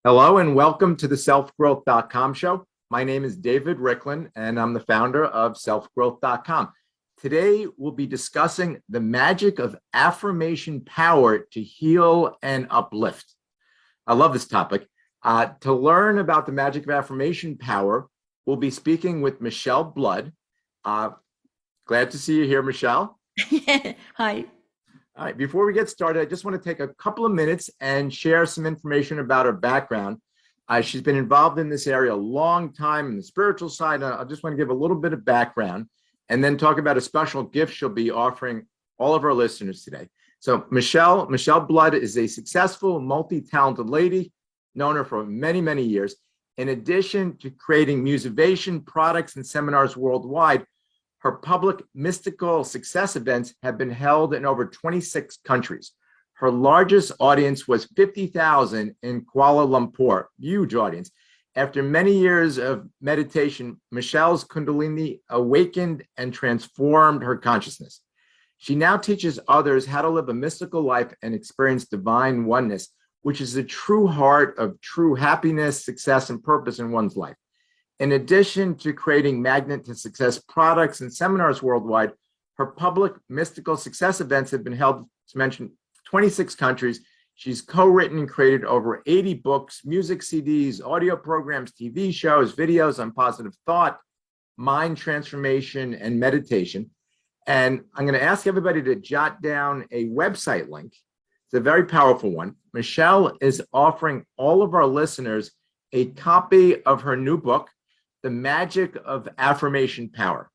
Hello and welcome to the 𝗟𝗘𝗥𝗡 show. My name is David Riklan and I'm the founder of 𝗟𝗘𝗥𝗡. Today we'll be discussing the magic of affirmation power to heal and uplift. I love this topic. To learn about the magic of affirmation power, we'll be speaking with Michele Blood. Glad to see you here, Michele. Hi. All right, before we get started, I just want to take a couple of minutes and share some information about her background. She's been involved in this area a long time in the spiritual side. I just want to give a little bit of background and then talk about a special gift she'll be offering all of our listeners today. So Michele Blood is a successful, multi-talented lady, known her for many, many years. In addition to creating musivation products and seminars worldwide, her public mystical success events have been held in over 26 countries. Her largest audience was 50,000 in Kuala Lumpur, huge audience. After many years of meditation, Michele's Kundalini awakened and transformed her consciousness. She now teaches others how to live a mystical life and experience divine oneness, which is the true heart of true happiness, success, and purpose in one's life. In addition to creating magnet to success products and seminars worldwide, her public mystical success events have been held, to mention, 26 countries. She's co-written and created over 80 books, music CDs, audio programs, TV shows, videos on positive thought, mind transformation, and meditation. And I'm going to ask everybody to jot down a website link. It's a very powerful one. Michele is offering all of our listeners a copy of her new book, The Magic of Affirmation Power.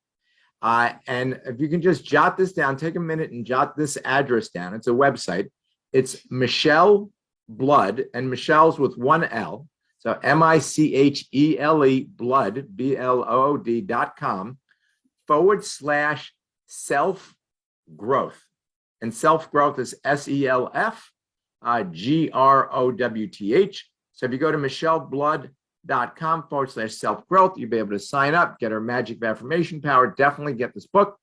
And if you can just jot this down, take a minute and jot this address down. It's a website. It's Michele Blood, and Michele's with one L. So Michele Blood, BLOOD.com/self-growth. And self-growth is SELF-GROWTH. So if you go to micheleblood.com/self-growth, you'll be able to sign up, get our magic of affirmation power, definitely get this book.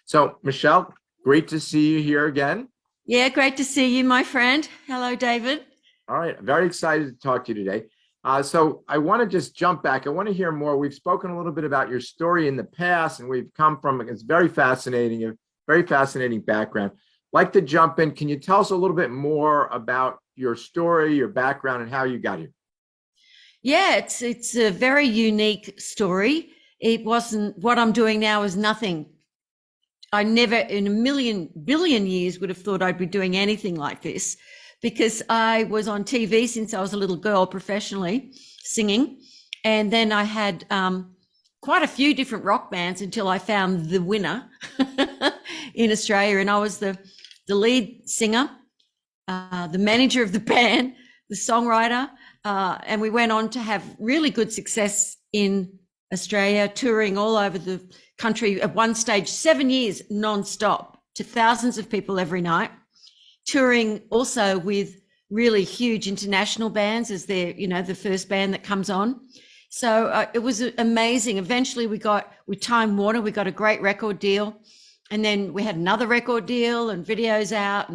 So Michele, great to see you here again. Yeah, great to see you, my friend. Hello, David. All right, very excited to talk to you today. So I want to just jump back. I want to hear more. We've spoken a little bit about your story in the past, and we've come from, it's very fascinating, a very fascinating background. Like to jump in. Can you tell us a little bit more about your story, your background, and how you got here? Yeah, it's a very unique story. It wasn't, what I'm doing now is nothing. I never in a billion years would have thought I'd be doing anything like this, because I was on TV since I was a little girl professionally singing. And then I had quite a few different rock bands until I found the winner in Australia. And I was the lead singer, the manager of the band, the songwriter. And we went on to have really good success in Australia, touring all over the country at one stage, 7 years non-stop, to thousands of people every night, touring also with really huge international bands as they're, the first band that comes on. So it was amazing. Eventually with Time Warner, we got a great record deal. And then we had another record deal and videos out.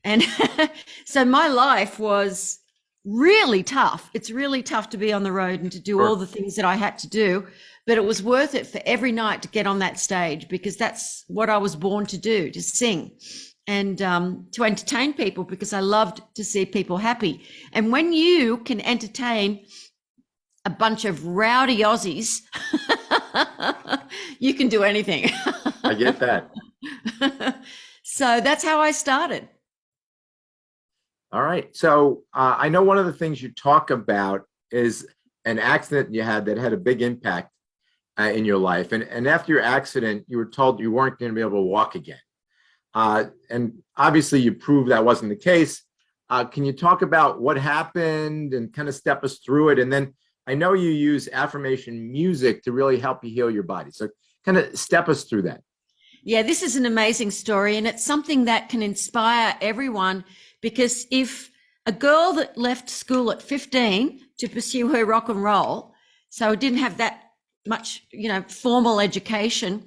And so my life was really tough. It's really tough to be on the road and to do all the things that I had to do, but it was worth it for every night to get on that stage, because that's what I was born to do, to sing and to entertain people, because I loved to see people happy. And when you can entertain a bunch of rowdy Aussies, you can do anything. I get that. So that's how I started. All right. So I know one of the things you talk about is an accident you had that had a big impact in your life. And after your accident, you were told you weren't going to be able to walk again. And obviously you proved that wasn't the case. Can you talk about what happened and kind of step us through it? And then I know you use affirmation music to really help you heal your body. So kind of step us through that. Yeah, this is an amazing story, and it's something that can inspire everyone, because if a girl that left school at 15 to pursue her rock and roll, so didn't have that much, formal education,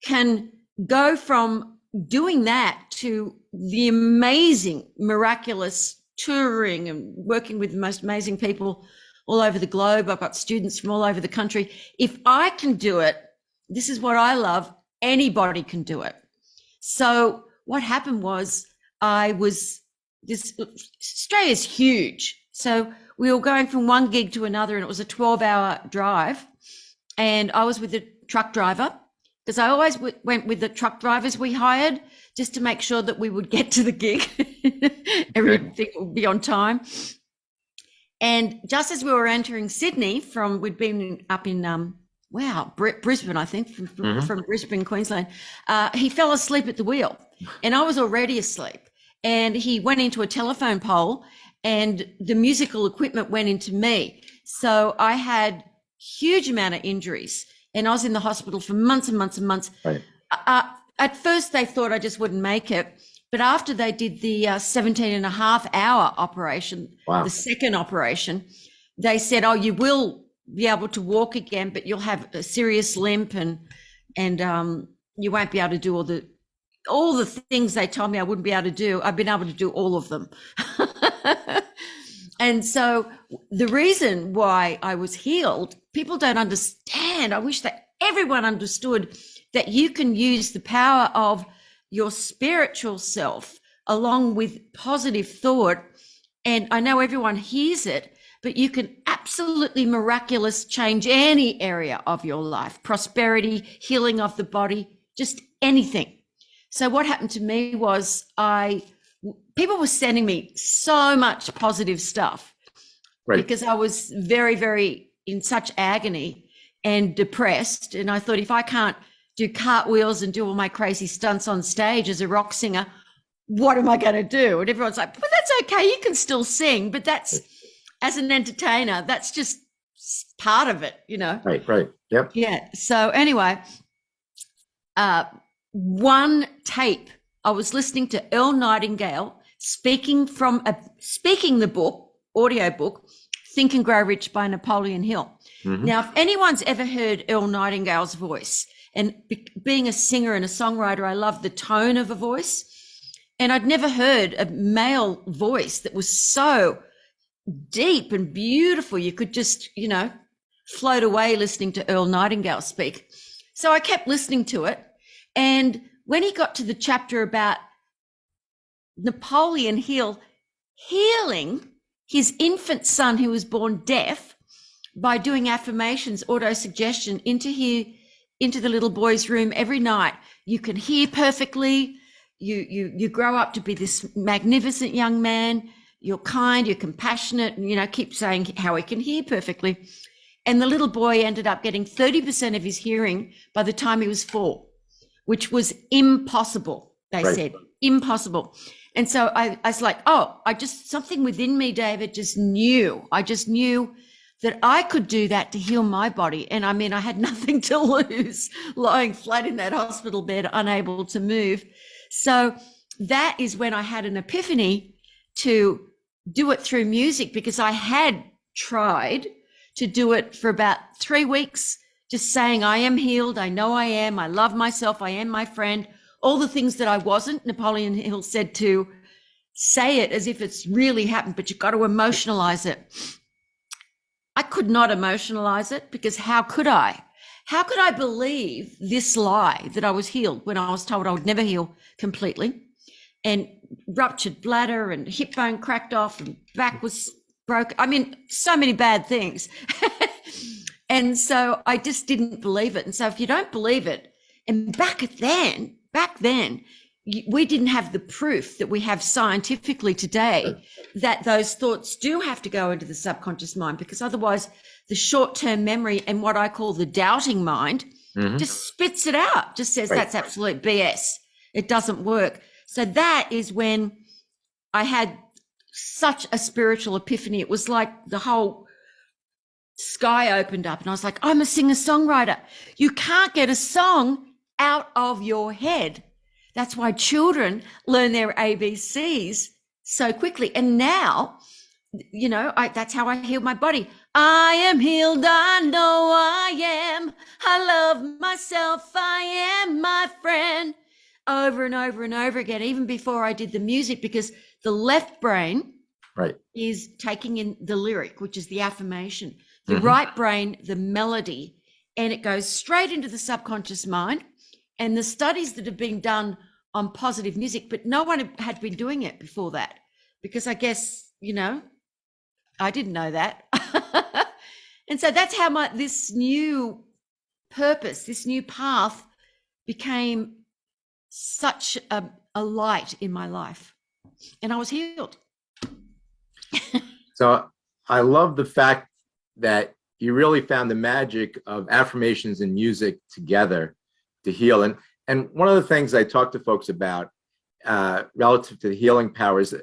can go from doing that to the amazing, miraculous touring and working with the most amazing people all over the globe. I've got students from all over the country. If I can do it, this is what I love, anybody can do it. So what happened was Australia's huge. So we were going from one gig to another, and it was a 12-hour drive. And I was with the truck driver, because I always went with the truck drivers we hired just to make sure that we would get to the gig. Everything would be on time. And just as we were entering Sydney we'd been up in, Brisbane, I think, from Brisbane, Queensland, he fell asleep at the wheel, and I was already asleep. And he went into a telephone pole, and the musical equipment went into me. So I had huge amount of injuries, and I was in the hospital for months and months and months. Right. At first they thought I just wouldn't make it, but after they did the 17.5-hour operation, the second operation, they said, oh, you will be able to walk again, but you'll have a serious limp, and you won't be able to do all the things they told me I wouldn't be able to do. I've been able to do all of them. And so the reason why I was healed, people don't understand. I wish that everyone understood that you can use the power of your spiritual self along with positive thought. And I know everyone hears it, but you can absolutely miraculous change any area of your life, prosperity, healing of the body, just anything. So what happened to me was people were sending me so much positive stuff, right, because I was very, very in such agony and depressed. And I thought, if I can't do cartwheels and do all my crazy stunts on stage as a rock singer, what am I going to do? And everyone's like, but that's okay. You can still sing, but that's, as an entertainer, that's just part of it, you know? Right. Yep. Yeah. So anyway, one tape, I was listening to Earl Nightingale speaking the book, audio book, Think and Grow Rich by Napoleon Hill. Mm-hmm. Now, if anyone's ever heard Earl Nightingale's voice, and being a singer and a songwriter, I love the tone of a voice. And I'd never heard a male voice that was so deep and beautiful. You could just, float away listening to Earl Nightingale speak. So I kept listening to it. And when he got to the chapter about Napoleon Hill healing his infant son who was born deaf by doing affirmations, auto-suggestion into the little boy's room every night, you can hear perfectly. You grow up to be this magnificent young man. You're kind, you're compassionate, and, keep saying how he can hear perfectly. And the little boy ended up getting 30% of his hearing by the time he was 4, which was impossible. They said impossible. And so I was like, something within me, David, just knew. I just knew that I could do that to heal my body. And I mean, I had nothing to lose, lying flat in that hospital bed, unable to move. So that is when I had an epiphany to do it through music, because I had tried to do it for about 3 weeks, just saying, I am healed. I know I am. I love myself. I am my friend. All the things that I wasn't. Napoleon Hill said to say it as if it's really happened, but you've got to emotionalize it. I could not emotionalize it, because how could I? How could I believe this lie that I was healed when I was told I would never heal completely? And ruptured bladder and hip bone cracked off and back was broke. I mean, so many bad things. And so I just didn't believe it. And so if you don't believe it, and back then, we didn't have the proof that we have scientifically today that those thoughts do have to go into the subconscious mind, because otherwise the short-term memory and what I call the doubting mind just spits it out, just says that's absolute BS. It doesn't work. So that is when I had such a spiritual epiphany. It was like the whole sky opened up, and I was like, I'm a singer-songwriter. You can't get a song out of your head. That's why children learn their ABCs so quickly. And now, that's how I heal my body. I am healed. I know I am. I love myself. I am my friend. Over and over and over again, even before I did the music, because the left brain Right. is taking in the lyric, which is the affirmation, the right brain, the melody, and it goes straight into the subconscious mind. And the studies that have been done on positive music, but no one had been doing it before that, because I guess, I didn't know that. And so that's how this new purpose, this new path became such a light in my life, and I was healed. So I love the fact that you really found the magic of affirmations and music together to heal. And one of the things I talk to folks about relative to the healing powers,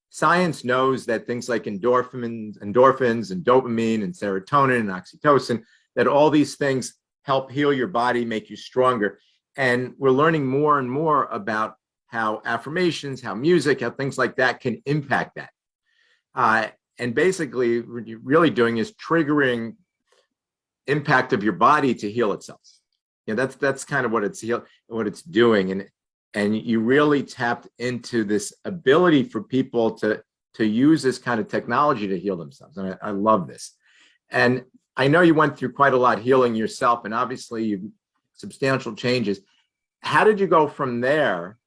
science knows that things like endorphins and dopamine and serotonin and oxytocin, that all these things help heal your body, make you stronger. And we're learning more and more about how affirmations, how music, how things like that can impact that. And basically what you're really doing is triggering impact of your body to heal itself. That's kind of what it's doing. And you really tapped into this ability for people to use this kind of technology to heal themselves. And I love this. And I know you went through quite a lot healing yourself, and obviously you've substantial changes. How did you go from there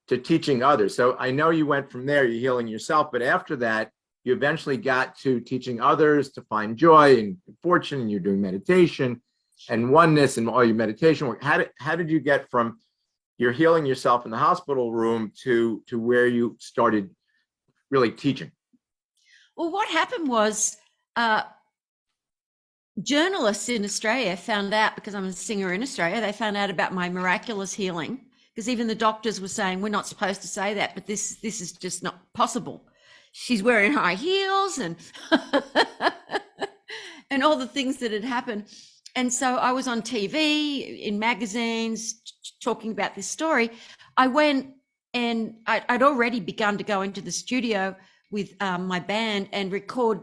to teaching others? So I know you went from there, you're healing yourself, but after that, you eventually got to teaching others to find joy and fortune, and you're doing meditation and oneness and all your meditation work. How did you get from you're healing yourself in the hospital room to where you started really teaching? Well, what happened was journalists in Australia found out, because I'm a singer in Australia, they found out about my miraculous healing, because even the doctors were saying, we're not supposed to say that, but this is just not possible. She's wearing high heels and and all the things that had happened. And so I was on TV, in magazines, talking about this story. I went, and I'd already begun to go into the studio with my band and record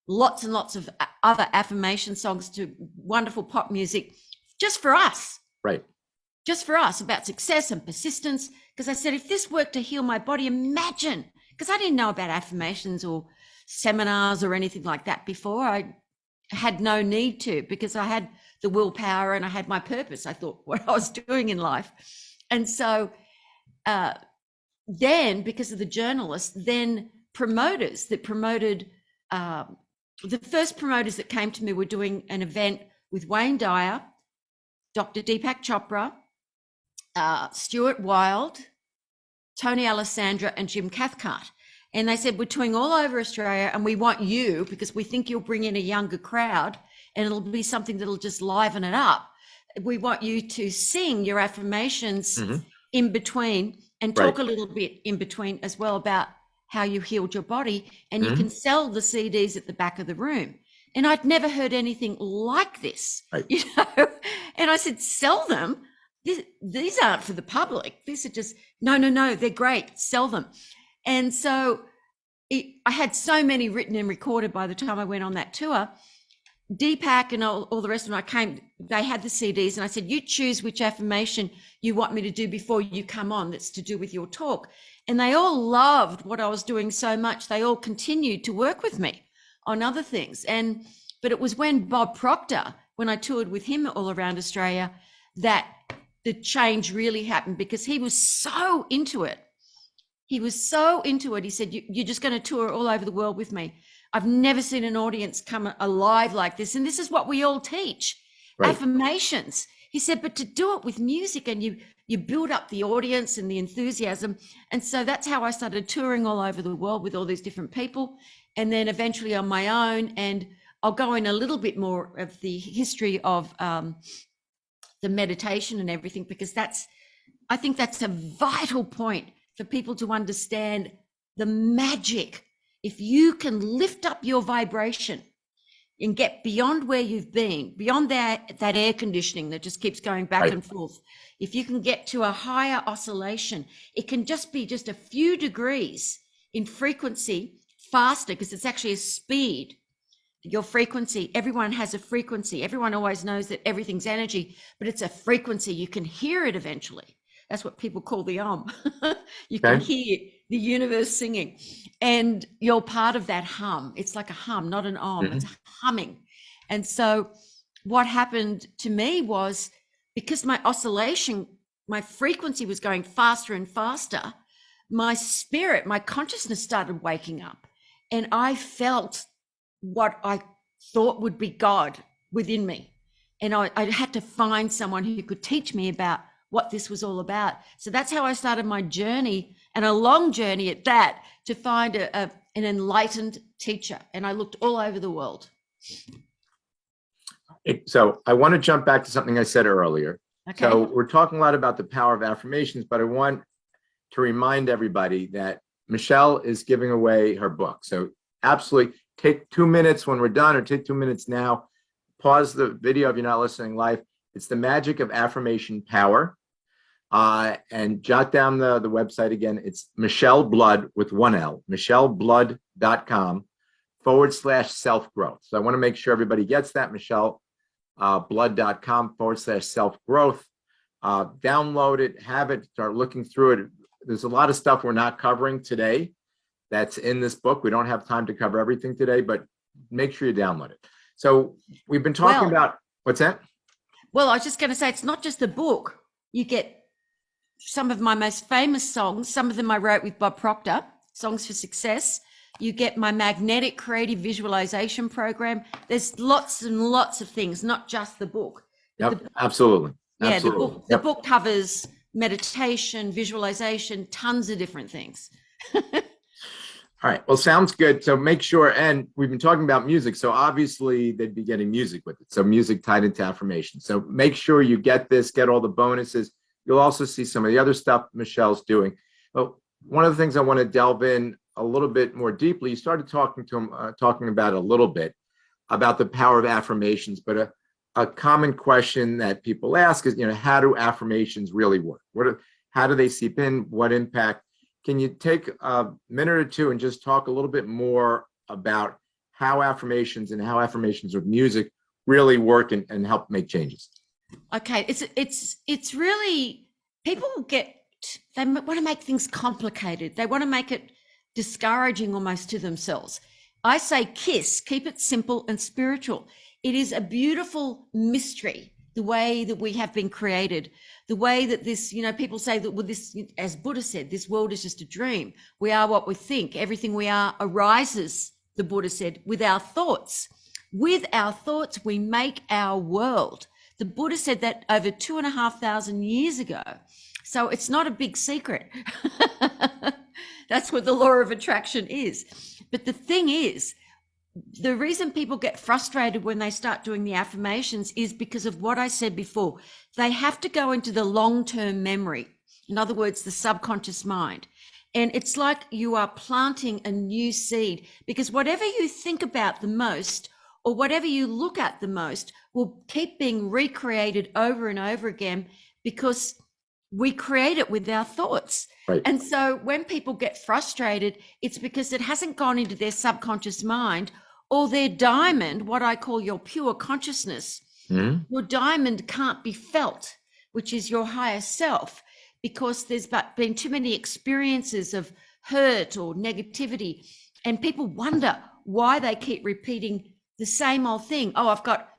lots and lots of other affirmation songs to wonderful pop music, just for us. Right. Just for us, about success and persistence. Because I said, if this worked to heal my body, imagine, because I didn't know about affirmations or seminars or anything like that before. I had no need to, because I had the willpower and I had my purpose. I thought what I was doing in life. And so then, because of the journalists, then promoters that promoted, the first promoters that came to me were doing an event with Wayne Dyer, Dr. 𝗙𝗢𝗟𝗄, Stuart Wilde, Tony Alessandra, and 𝗔𝗯𝗥𝗡. And they said, we're touring all over Australia and we want you, because we think you'll bring in a younger crowd and it'll be something that'll just liven it up. We want you to sing your affirmations in between and talk a little bit in between as well about how you healed your body, and you can sell the CDs at the back of the room. And I'd never heard anything like this, And I said, sell them? These aren't for the public. These are just, no, they're great. Sell them. And so I had so many written and recorded by the time I went on that tour. Deepak and all the rest of them, they had the CDs, and I said, you choose which affirmation you want me to do before you come on, that's to do with your talk. And they all loved what I was doing so much. They all continued to work with me on other things. But it was when Bob Proctor, when I toured with him all around Australia, that the change really happened, because he was so into it. He was so into it. He said, you're just going to tour all over the world with me. I've never seen an audience come alive like this. And this is what we all teach, affirmations. He said, but to do it with music, and you build up the audience and the enthusiasm. And so that's how I started touring all over the world with all these different people. And then eventually on my own, and I'll go in a little bit more of the history of the meditation and everything, because I think that's a vital point for people to understand the magic. If you can lift up your vibration and get beyond where you've been, beyond that air conditioning that just keeps going back and forth, if you can get to a higher oscillation, it can just be just a few degrees in frequency faster, because it's actually a speed. Your frequency, everyone has a frequency. Everyone always knows that everything's energy, but it's a frequency. You can hear it eventually. That's what people call the You can hear the universe singing, and you're part of that hum. It's like a hum, not an om. It's a humming. And so what happened to me was, because my oscillation, my frequency was going faster and faster, my spirit, my consciousness started waking up, and I felt what I thought would be God within me. And I had to find someone who could teach me about what this was all about. So that's how I started my journey, and a long journey at that, to find an enlightened teacher. And I looked all over the world. So I want to jump back to something I said earlier. Okay. So we're talking a lot about the power of affirmations, but I want to remind everybody that Michele is giving away her book. So absolutely take 2 minutes when we're done, or take 2 minutes now, pause the video if you're not listening live. It's The Magic of Affirmation Power. And jot down the website again. It's Michele Blood with 1 L, micheleblood.com/self-growth. So I want to make sure everybody gets that, micheleblood.com/self-growth. Download it, have it, start looking through it. There's a lot of stuff we're not covering today that's in this book. We don't have time to cover everything today, but make sure you download it. So we've been talking about, what's that? Well, I was just going to say, it's not just the book. You get some of my most famous songs. Some of them I wrote with Bob Proctor, Songs for Success. You get my magnetic creative visualization program. There's lots and lots of things, not just the book. Yep, absolutely. Yeah, Absolutely. the book covers meditation, visualization, tons of different things. All right. Well, sounds good. So make sure, and we've been talking about music. So obviously they'd be getting music with it. So music tied into affirmation. So make sure you get this, get all the bonuses. You'll also see some of the other stuff Michele's doing. But one of the things I want to delve in a little bit more deeply, you started talking about a little bit about the power of affirmations, but a common question that people ask is, how do affirmations really work? How do they seep in? What impact? Can you take a minute or two and just talk a little bit more about how affirmations with music really work and help make changes? Okay, it's really, people they want to make things complicated. They want to make it discouraging almost to themselves. I say keep it simple and spiritual. It is a beautiful mystery, the way that we have been created, the way that this, people say that with this, as Buddha said, this world is just a dream. We are what we think. Everything we are arises, the Buddha said, with our thoughts. With our thoughts, we make our world. The Buddha said that over 2,500 years ago. So it's not a big secret. That's what the law of attraction is. But the thing is, the reason people get frustrated when they start doing the affirmations is because of what I said before. They have to go into the long-term memory. In other words, the subconscious mind. And it's like you are planting a new seed, because whatever you think about the most, or whatever you look at the most, will keep being recreated over and over again, because we create it with our thoughts. Right. And so when people get frustrated, it's because it hasn't gone into their subconscious mind, or their diamond, what I call your pure consciousness. Your diamond can't be felt, which is your higher self, because there's been too many experiences of hurt or negativity. And people wonder why they keep repeating the same old thing. Oh, I've got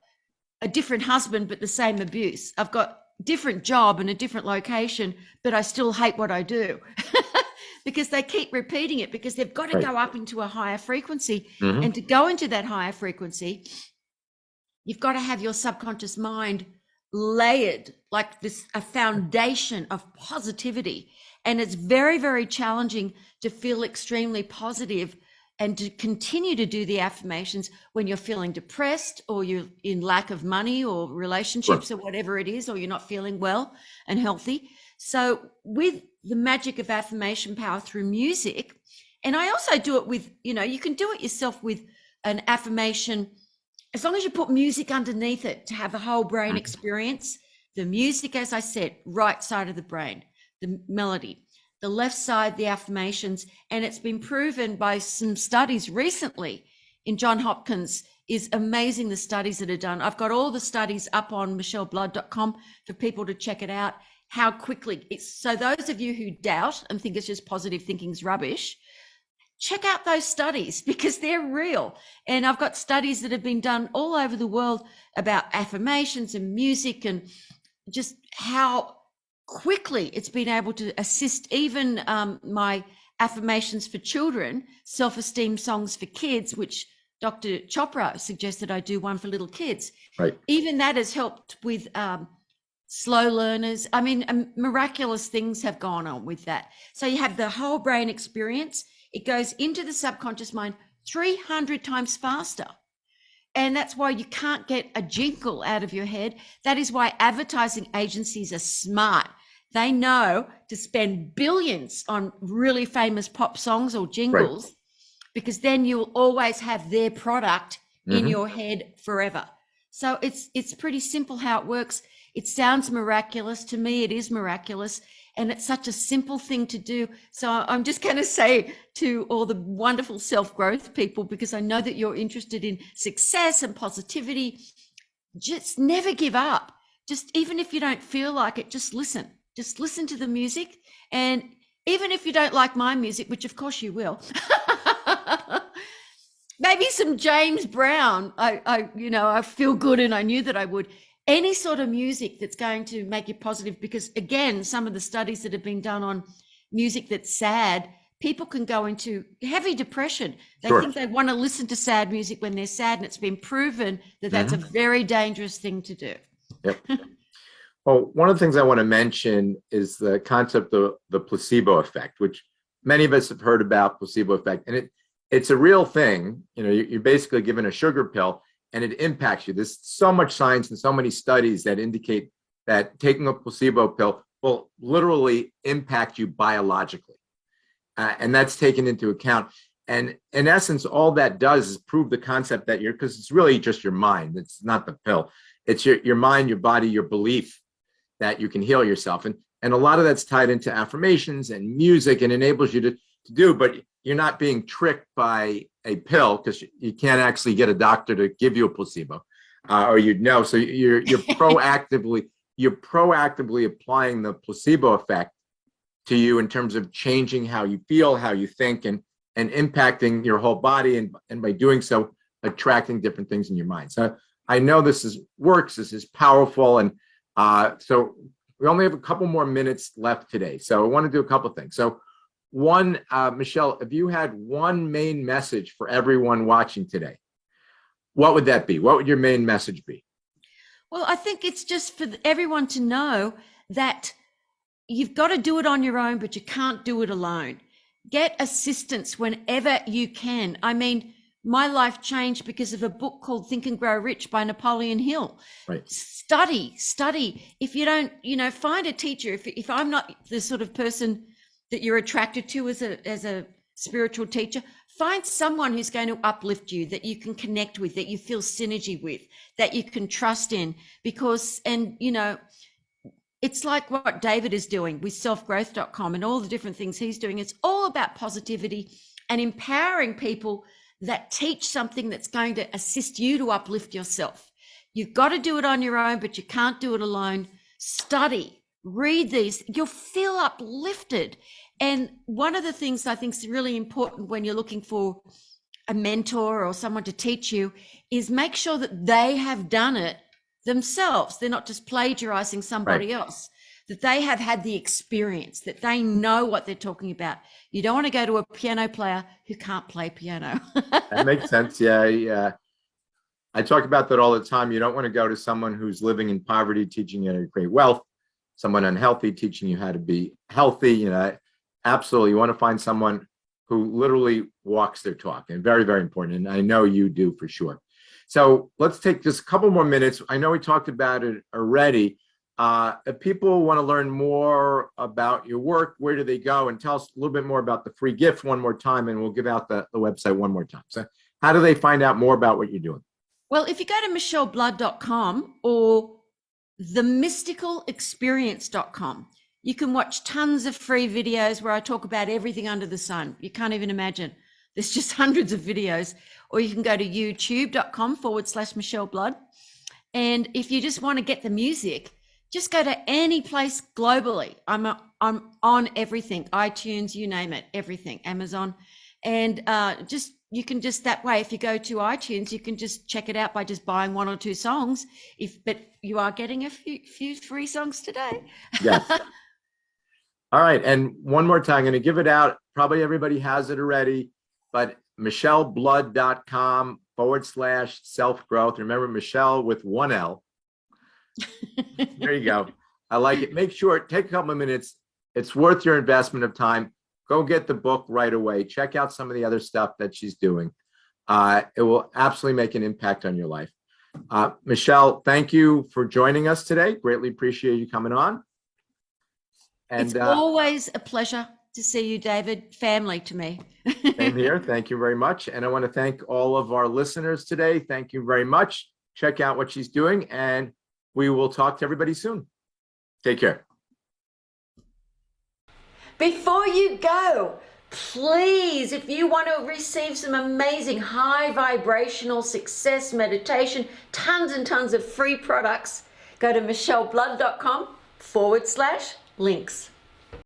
a different husband, but the same abuse. I've got different job and a different location, but I still hate what I do. Because they keep repeating it, because they've got to go up into a higher frequency. And to go into that higher frequency, you've got to have your subconscious mind layered like this, a foundation of positivity. And it's very, very challenging to feel extremely positive and to continue to do the affirmations when you're feeling depressed, or you're in lack of money or relationships or whatever it is, or you're not feeling well and healthy. So with the magic of affirmation power through music, and I also do it with, you can do it yourself with an affirmation, as long as you put music underneath it to have a whole brain experience. The music, as I said, right side of the brain, the melody. The left side, the affirmations, and it's been proven by some studies recently in Johns Hopkins. Is amazing, the studies that are done. I've got all the studies up on micheleblood.com for people to check it out, how quickly it's. So those of you who doubt and think it's just positive thinking's rubbish, check out those studies because they're real. And I've got studies that have been done all over the world about affirmations and music and just how quickly it's been able to assist even my affirmations for children, self-esteem songs for kids, which Dr. Chopra suggested I do one for little kids. Right. Even that has helped with slow learners. I mean, miraculous things have gone on with that. So you have the whole brain experience. It goes into the subconscious mind 300 times faster. And that's why you can't get a jingle out of your head. That is why advertising agencies are smart. They know to spend billions on really famous pop songs or jingles, right, because then you'll always have their product in your head forever. So it's pretty simple how it works. It sounds miraculous. To me, it is miraculous. And it's such a simple thing to do. So I'm just going to say to all the wonderful self-growth people, because I know that you're interested in success and positivity, just never give up. Just even if you don't feel like it, just listen. Just listen to the music. And even if you don't like my music, which of course you will, maybe some James Brown. I feel good and I knew that I would. Any sort of music that's going to make you positive, because again, some of the studies that have been done on music that's sad, people can go into heavy depression. They think they want to listen to sad music when they're sad, and it's been proven that that's a very dangerous thing to do. Yep. Well, one of the things I want to mention is the concept of the placebo effect, which many of us have heard about placebo effect, and it's a real thing. You're basically given a sugar pill and it impacts you. There's so much science and so many studies that indicate that taking a placebo pill will literally impact you biologically. And that's taken into account. And in essence, all that does is prove the concept that because it's really just your mind. It's not the pill. It's your mind, your body, your belief that you can heal yourself. And a lot of that's tied into affirmations and music and enables you to do, but you're not being tricked by a pill, because you can't actually get a doctor to give you a placebo, or you'd know. So you're proactively applying the placebo effect to you in terms of changing how you feel, how you think, and impacting your whole body, and by doing so, attracting different things in your mind. So I know this works. This is powerful, and so we only have a couple more minutes left today. So I want to do a couple of things. So one, Michele, if you had one main message for everyone watching today, what would that be? What would your main message be? Well, I think it's just for everyone to know that you've got to do it on your own, but you can't do it alone. Get assistance whenever you can. I mean, my life changed because of a book called Think and Grow Rich by Napoleon Hill. Right. Study. If you don't, find a teacher. If I'm not the sort of person that you're attracted to as a spiritual teacher, find someone who's going to uplift you, that you can connect with, that you feel synergy with, that you can trust in, because, it's like what David is doing with selfgrowth.com and all the different things he's doing. It's all about positivity and empowering people that teach something that's going to assist you to uplift yourself. You've got to do it on your own, but you can't do it alone. Study. Read these, you'll feel uplifted. And one of the things I think is really important when you're looking for a mentor or someone to teach you is make sure that they have done it themselves. They're not just plagiarizing somebody else, that they have had the experience, that they know what they're talking about. You don't want to go to a piano player who can't play piano. That makes sense. Yeah. I talk about that all the time. You don't want to go to someone who's living in poverty, teaching you how to create wealth. Someone unhealthy teaching you how to be healthy. Absolutely. You want to find someone who literally walks their talk, and very, very important. And I know you do for sure. So let's take just a couple more minutes. I know we talked about it already. If people want to learn more about your work, where do they go? And tell us a little bit more about the free gift one more time, and we'll give out the website one more time. So how do they find out more about what you're doing? Well, if you go to micheleblood.com or themysticalexperience.com, you can watch tons of free videos where I talk about everything under the sun. You can't even imagine. There's just hundreds of videos. Or you can go to youtube.com/Michele Blood. And if you just want to get the music, just go to any place globally. I'm on everything, iTunes, you name it, everything, Amazon. And you can just that way, if you go to iTunes, you can just check it out by just buying 1 or 2 songs. But you are getting a few free songs today. Yes. All right. And one more time, I'm going to give it out. Probably everybody has it already, but micheleblood.com/self-growth. Remember, Michele with 1 L. There you go. I like it. Make sure, take a couple of minutes. It's worth your investment of time. Go get the book right away. Check out some of the other stuff that she's doing. It will absolutely make an impact on your life. Michele, thank you for joining us today. Greatly appreciate you coming on. And it's always a pleasure to see you, David. Family to me. Same here. Thank you very much. And I want to thank all of our listeners today. Thank you very much. Check out what she's doing, and we will talk to everybody soon. Take care. Before you go, please, if you want to receive some amazing high vibrational success meditation, tons and tons of free products, go to micheleblood.com/links.